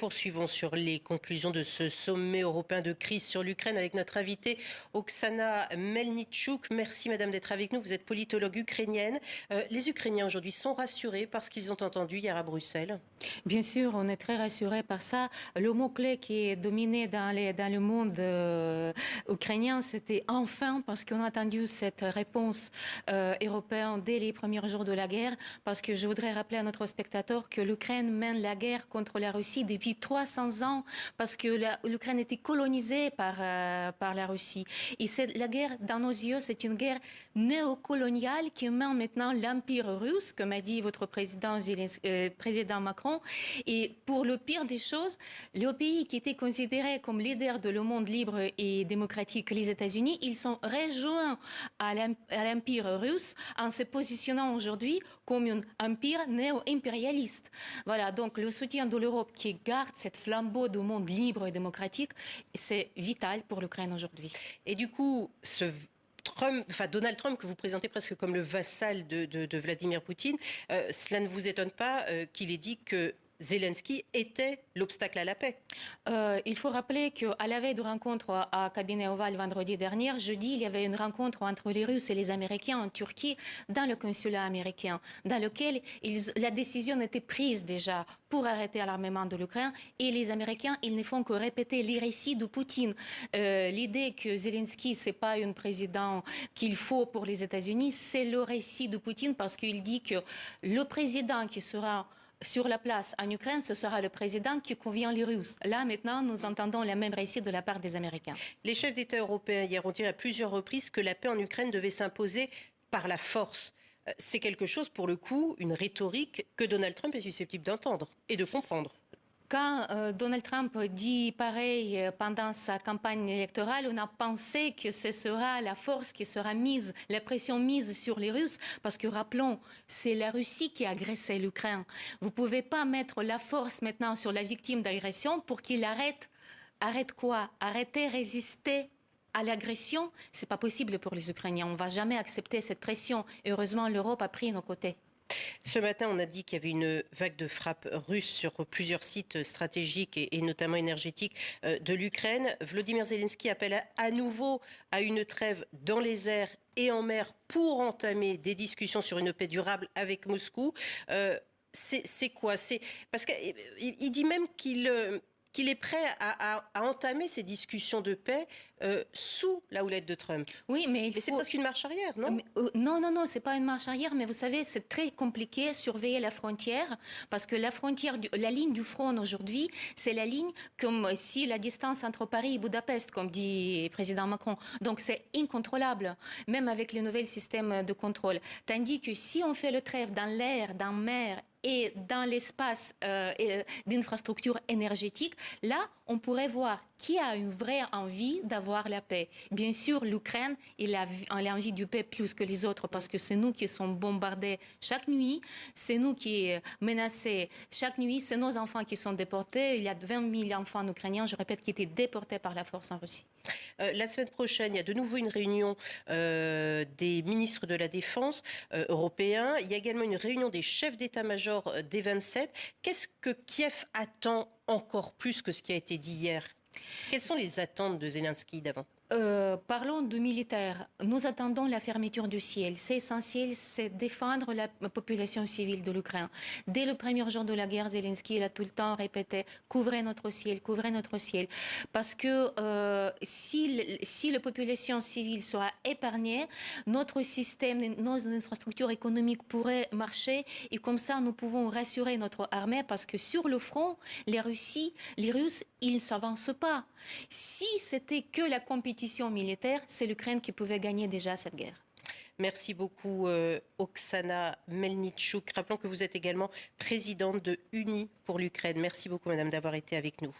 Poursuivons sur les conclusions de ce sommet européen de crise sur l'Ukraine avec notre invitée Oksana Melnichuk. Merci madame d'être avec nous, vous êtes politologue ukrainienne. Les Ukrainiens aujourd'hui sont rassurés par ce qu'ils ont entendu hier à Bruxelles? Bien sûr, on est très rassurés par ça. Le mot-clé qui est dominé dans le monde ukrainien, c'était enfin, parce qu'on a attendu cette réponse européenne dès les premiers jours de la guerre, parce que je voudrais rappeler à notre spectateur que l'Ukraine mène la guerre contre la Russie depuis 300 ans, parce que l'Ukraine était colonisée par la Russie. Et la guerre, dans nos yeux, c'est une guerre néocoloniale qui mène maintenant l'Empire russe, comme a dit votre président Macron. Et pour le pire des choses, les pays qui étaient considérés comme leaders de le monde libre et démocratique, les États-Unis, ils sont rejoints à l'Empire russe en se positionnant aujourd'hui comme un empire néo-impérialiste. Voilà, donc le soutien de l'Europe qui garde cette flambeau du monde libre et démocratique, c'est vital pour l'Ukraine aujourd'hui. Et du coup, Donald Trump, que vous présentez presque comme le vassal de Vladimir Poutine, cela ne vous étonne pas qu'il ait dit que Zelensky était l'obstacle à la paix? Il faut rappeler qu'à la veille de rencontre à Cabinet Ovale vendredi dernier, jeudi, il y avait une rencontre entre les Russes et les Américains en Turquie dans le consulat américain, dans lequel la décision était prise déjà pour arrêter l'armement de l'Ukraine. Et les Américains, ils ne font que répéter les récits de Poutine. L'idée que Zelensky, ce n'est pas un président qu'il faut pour les États-Unis, c'est le récit de Poutine parce qu'il dit que le président qui sera sur la place en Ukraine, ce sera le président qui convient les Russes. Là, maintenant, nous entendons le même récit de la part des Américains. Les chefs d'État européens hier ont dit à plusieurs reprises que la paix en Ukraine devait s'imposer par la force. C'est quelque chose, pour le coup, une rhétorique que Donald Trump est susceptible d'entendre et de comprendre. Quand Donald Trump dit pareil pendant sa campagne électorale, on a pensé que ce sera la force qui sera mise, la pression mise sur les Russes, parce que rappelons, c'est la Russie qui a agressé l'Ukraine. Vous ne pouvez pas mettre la force maintenant sur la victime d'agression pour qu'il arrête. Arrête quoi? Arrêter, résister à l'agression? Ce n'est pas possible pour les Ukrainiens. On ne va jamais accepter cette pression. Heureusement, l'Europe a pris nos côtés. Ce matin, on a dit qu'il y avait une vague de frappes russes sur plusieurs sites stratégiques et notamment énergétiques de l'Ukraine. Volodymyr Zelensky appelle à nouveau à une trêve dans les airs et en mer pour entamer des discussions sur une paix durable avec Moscou. C'est quoi? Parce qu'il dit même qu'il est prêt à entamer ces discussions de paix sous la houlette de Trump. Oui, mais c'est presque une marche arrière, non? Non, c'est pas une marche arrière, mais vous savez, c'est très compliqué surveiller la frontière, parce que la frontière, la ligne du front aujourd'hui, c'est la ligne comme si la distance entre Paris et Budapest, comme dit le président Macron. Donc c'est incontrôlable, même avec les nouveaux systèmes de contrôle. Tandis que si on fait le trêve dans l'air, dans la mer, et dans l'espace d'infrastructures énergétiques, là, on pourrait voir qui a une vraie envie d'avoir la paix. Bien sûr, l'Ukraine, elle a envie du paix plus que les autres parce que c'est nous qui sommes bombardés chaque nuit, c'est nous qui sommes menacés chaque nuit, c'est nos enfants qui sont déportés. Il y a 20 000 enfants ukrainiens, je répète, qui étaient déportés par la force en Russie. La semaine prochaine, il y a de nouveau une réunion des ministres de la Défense européens. Il y a également une réunion des chefs d'état-major des 27. Qu'est-ce que Kiev attend encore plus que ce qui a été dit hier? Quelles sont les attentes de Zelensky d'avant? Parlons de militaires. Nous attendons la fermeture du ciel. C'est essentiel, c'est défendre la population civile de l'Ukraine. Dès le premier jour de la guerre, Zelensky il a tout le temps répété « couvrez notre ciel, couvrez notre ciel ». Parce que si la population civile sera épargnée, notre système, nos infrastructures économiques pourraient marcher et comme ça, nous pouvons rassurer notre armée parce que sur le front, les Russes, ils ne s'avancent pas. Si c'était que la compétition militaire, c'est l'Ukraine qui pouvait gagner déjà cette guerre. Merci beaucoup Oksana Melnichuk. Rappelons que vous êtes également présidente de Unis pour l'Ukraine. Merci beaucoup madame d'avoir été avec nous.